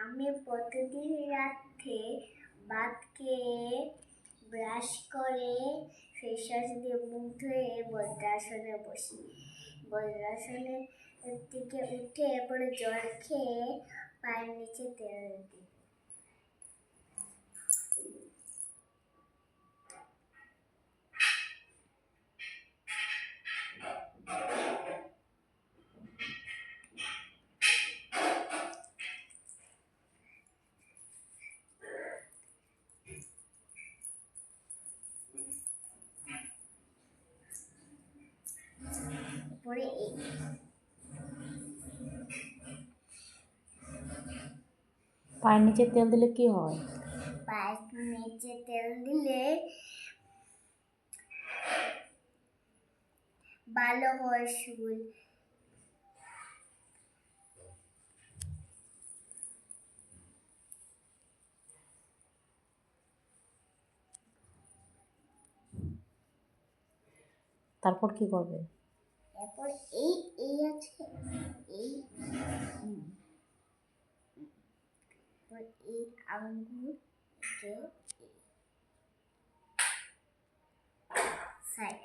আমি প্রতিদিন রাতে ভাত খেয়ে ব্রাশ করে ফেস ওয়াশ দিয়ে মুখ ধুয়ে বজ্রাসনে বসি। বজ্রাসনের থেকে উঠে পরে জল খেয়ে পায়ের নিচে তেল দিই। পরে পায়ের নিচে তেল দিলে কি হয়? পায়ের নিচে তেল দিলে ভালো হয় চুল। তারপর কি করবে? এরপর এই আছে এই এই আঙ্গুর সাইড